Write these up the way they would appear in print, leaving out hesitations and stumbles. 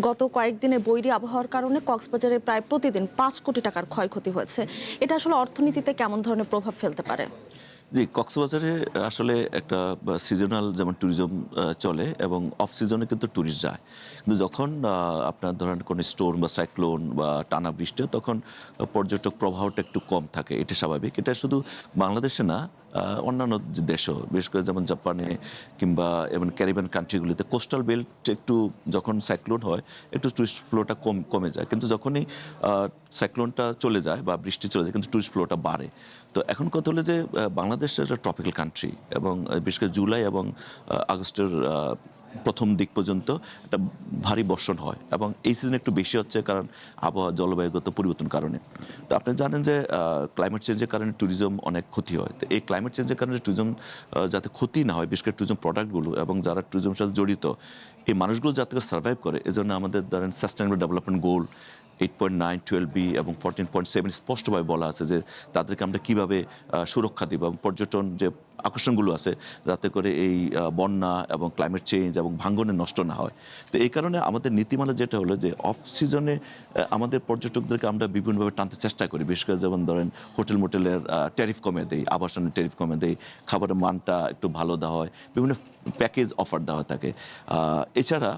গত কয়েকদিনে বৈরী আবহাওয়ার কারণে কক্সবাজারে প্রায় প্রতিদিন ৫ কোটি টাকার ক্ষয়ক্ষতি হয়েছে। এটা আসলে অর্থনীতিতে কেমন ধরনের প্রভাব ফেলতে পারে? জি, কক্সবাজারে আসলে একটা সিজনাল যেমন ট্যুরিজম চলে এবং অফ সিজনে কিন্তু ট্যুরিস্ট যায়। কিন্তু যখন আপনার ধরেন কোনো স্টোর্ম বা সাইক্লোন বা টানা বৃষ্টি হয়, তখন পর্যটক প্রবাহটা একটু কম থাকে। এটা স্বাভাবিক। এটা শুধু বাংলাদেশে না, অন্যান্য যে দেশও, বিশেষ করে যেমন জাপানে কিংবা এবং ক্যারিবিয়ান কান্ট্রিগুলিতে কোস্টাল বেল্ট একটু যখন সাইক্লোন হয়, একটু টুরিস্ট ফ্লোটা কমে যায়। কিন্তু যখনই সাইক্লোনটা চলে যায় বা বৃষ্টি চলে যায়, কিন্তু টুরিস্ট ফ্লোটা বাড়ে। তো এখন কথা হলো যে বাংলাদেশ একটা ট্রপিক্যাল কান্ট্রি এবং বিশেষ করে জুলাই এবং আগস্টের প্রথম দিক পর্যন্ত একটা ভারী বর্ষণ হয় এবং এই সিজনে একটু বেশি হচ্ছে, কারণ আবহাওয়া জলবায়ুগত পরিবর্তনের কারণে। তো আপনি জানেন যে ক্লাইমেট চেঞ্জের কারণে ট্যুরিজম অনেক ক্ষতি হয়। তো এই ক্লাইমেট চেঞ্জের কারণে ট্যুরিজম যাতে ক্ষতি না হয়, বিশেষ করে ট্যুরিজম প্রোডাক্টগুলো এবং যারা ট্যুরিজমের সাথে জড়িত এই মানুষগুলো যাতে সার্ভাইভ করে, এজন্য আমাদের ধরেন সাস্টেনেবল ডেভেলপমেন্ট গোল 8.9, 12B এবং 14.7 স্পষ্টভাবে বলা আছে যে তাদেরকে আমরা কীভাবে সুরক্ষা দিব এবং পর্যটন যে আকর্ষণগুলো আছে যাতে করে এই বন্যা এবং ক্লাইমেট চেঞ্জ এবং ভাঙ্গনে নষ্ট না হয়। তো এই কারণে আমাদের নীতিমালা যেটা হলো যে অফ সিজনে আমাদের পর্যটকদেরকে আমরা বিভিন্নভাবে টানতে চেষ্টা করি। বিশেষ করে যেমন ধরেন হোটেল মোটেলের ট্যারিফ কমে দেয়, আবাসনের ট্যারিফ কমে দেয়, খাবারের মানটা একটু ভালো দেওয়া হয়, বিভিন্ন প্যাকেজ অফার দেওয়া হয়ে থাকে। এছাড়া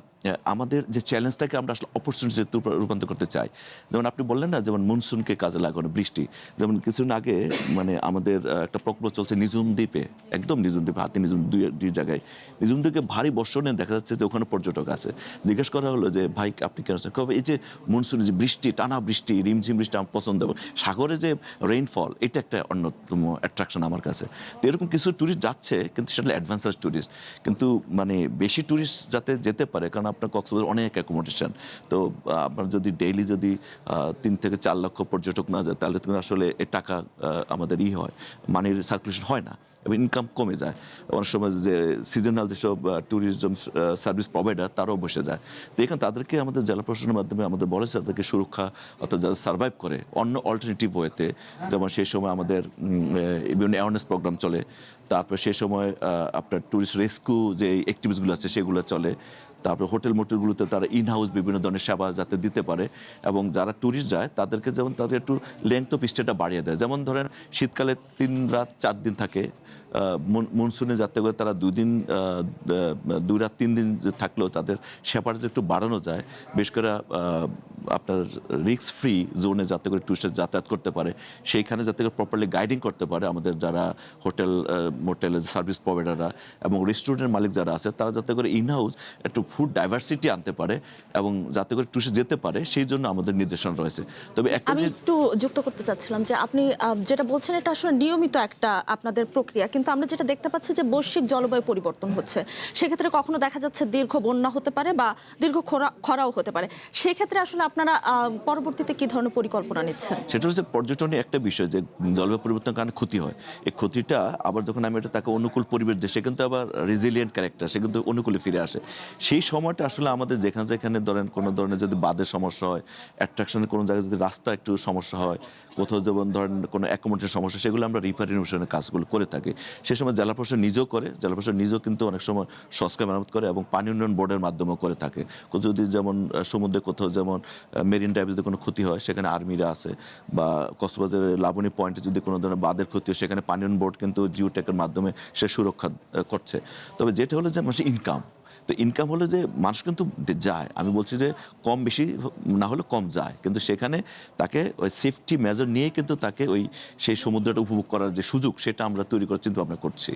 আমাদের যে চ্যালেঞ্জটাকে আমরা আসলে অপরচুনিটিতে রূপান্তর করতে চাই। যেমন আপনি বললেন না, যেমন মনসুনকে কাজে লাগানো, বৃষ্টি। যেমন কিছুদিন আগে মানে আমাদের একটা প্রকল্প চলছে নিজুম দ্বীপে, একদম নিজুম দ্বীপে, হাতি নিজুম দুই জায়গায়। নিজুম দ্বীপে ভারী বর্ষণে দেখা যাচ্ছে যে ওখানে পর্যটক আছে। জিজ্ঞেস করা হলো যে ভাই আপনি কেন আছেন? এই যে মনসুনে যে বৃষ্টি, টানা বৃষ্টি, রিমঝিম বৃষ্টি আমার পছন্দ, এবং সাগরে যে রেইনফল, এটা একটা অন্যতম অ্যাট্রাকশন আমার কাছে। তো এরকম কিছু ট্যুরিস্ট যাচ্ছে, কিন্তু সেটা অ্যাডভেঞ্চারাস ট্যুরিস্ট। কিন্তু মানে বেশি ট্যুরিস্ট যাতে যেতে পারে, কারণ আপনার কক্সবাজার অনেক অ্যাকোমোডেশন। তো আপনার যদি ডেইলি যদি 3 থেকে 4 লক্ষ পর্যটক না যায়, তাহলে কিন্তু আসলে এ টাকা আমাদের হয়, মানির সার্কুলেশন হয় না এবং ইনকাম কমে যায়। অনেক সময় যে সিজনাল যেসব ট্যুরিজম সার্ভিস প্রোভাইডার, তারাও বসে যায়। তো এখানে তাদেরকে আমাদের জেলা প্রশাসনের মাধ্যমে আমাদের বলেছে তাদেরকে সুরক্ষা, অর্থাৎ যারা সার্ভাইভ করে অন্য অল্টারনেটিভ ওয়েতে, যেমন সেই সময় আমাদের বিভিন্ন অ্যাওয়ারনেস প্রোগ্রাম চলে। তারপরে সেই সময় আপনার ট্যুরিস্ট রেস্কিউ যে অ্যাক্টিভিটিসগুলো আছে সেগুলো চলে। তারপরে হোটেল মোটেলগুলোতে তারা ইন হাউস বিভিন্ন ধরনের সেবা যাতে দিতে পারে, এবং যারা ট্যুরিস্ট যায় তাদেরকে যেমন তাদের একটু লেংথ অফ স্টেটা বাড়িয়ে দেয়। যেমন ধরেন শীতকালে 3 রাত 4 দিন থাকে, মনসুনে যাতে করে তারা 2 দিন 2 রাত 3 দিন থাকলেও তাদের সেবাটা একটু বাড়ানো যায়। বিশেষ করে আপনার রিস্ক ফ্রি জোনে যাতে করে টুরিস্ট যাতায়াত করতে পারে, সেইখানে যাতে করে প্রপারলি গাইডিং করতে পারে আমাদের যারা হোটেল মোটেলের সার্ভিস প্রোভাইডাররা এবং রেস্টুরেন্টের মালিক যারা আছে, তারা যাতে করে ইন হাউস একটু ফুড ডাইভার্সিটি আনতে পারে এবং যাতে করে টুরিস্ট যেতে পারে, সেই জন্য আমাদের নির্দেশনা রয়েছে। তবে আমি একটু যুক্ত করতে চাচ্ছিলাম যে আপনি যেটা বলছেন এটা আসলে নিয়মিত একটা আপনাদের প্রক্রিয়া, কিন্তু আমরা যেটা দেখতে পাচ্ছি যে বৈশ্বিক জলবায়ু পরিবর্তন হচ্ছে। সেক্ষেত্রে কখনো দেখা যাচ্ছে দীর্ঘ বন্যা হতে পারে বা দীর্ঘ খরাও হতে পারে। সেক্ষেত্রে আসলে আপনারা পরবর্তীতে কি ধরনের পরিকল্পনা নিচ্ছেন? সেটা হচ্ছে পর্যটনের একটা বিষয় যে জলবায়ু পরিবর্তনের কারণে ক্ষতি হয়। এই ক্ষতিটা আবার যখন আমি এটা তাকে অনুকূল পরিবেশ দিই, সে কিন্তু আবার রেজিলিয়েন্ট ক্যারেক্টার, সে কিন্তু অনুকূলে ফিরে আসে। সেই সময়টা আসলে আমাদের যেখানে যেখানে ধরেন কোনো ধরনের যদি বাঁধের সমস্যা হয়, অ্যাট্রাকশনের কোনো জায়গায় যদি রাস্তা একটু সমস্যা হয়, কোথাও যেমন ধরেন কোনো অ্যাকোমোডেশনের সমস্যা, সেগুলো আমরা রিপেয়ার রিনোভেশনের কাজগুলো করে থাকি। সে সময় জেলা প্রশাসন নিজেও করে, জেলা প্রশাসন নিজেও কিন্তু অনেক সময় সংস্কার মেরামত করে এবং পানি উন্নয়ন বোর্ডের মাধ্যমেও করে থাকে। যদি যেমন সমুদ্রে কোথাও যেমন মেরিন ড্রাইভে যদি কোনো ক্ষতি হয়, সেখানে আর্মিরা আছে, বা কক্সবাজারের লাবণী পয়েন্টে যদি কোনো ধরনের বাঁধের ক্ষতি হয়, সেখানে পানি উন্নয়ন বোর্ড কিন্তু জিওটেকের মাধ্যমে সে সুরক্ষা করছে। তবে যেটা হলো যে মানুষের ইনকাম, তো ইনকাম হলো যে মানুষ কিন্তু যায়, আমি বলছি যে কম বেশি না হলে কম যায়, কিন্তু সেখানে তাকে ওই সেফটি মেজার নিয়ে কিন্তু তাকে ওই সেই সমুদ্রটা উপভোগ করার যে সুযোগ, সেটা আমরা তৈরি করার চিন্তা ভাবনা করছি।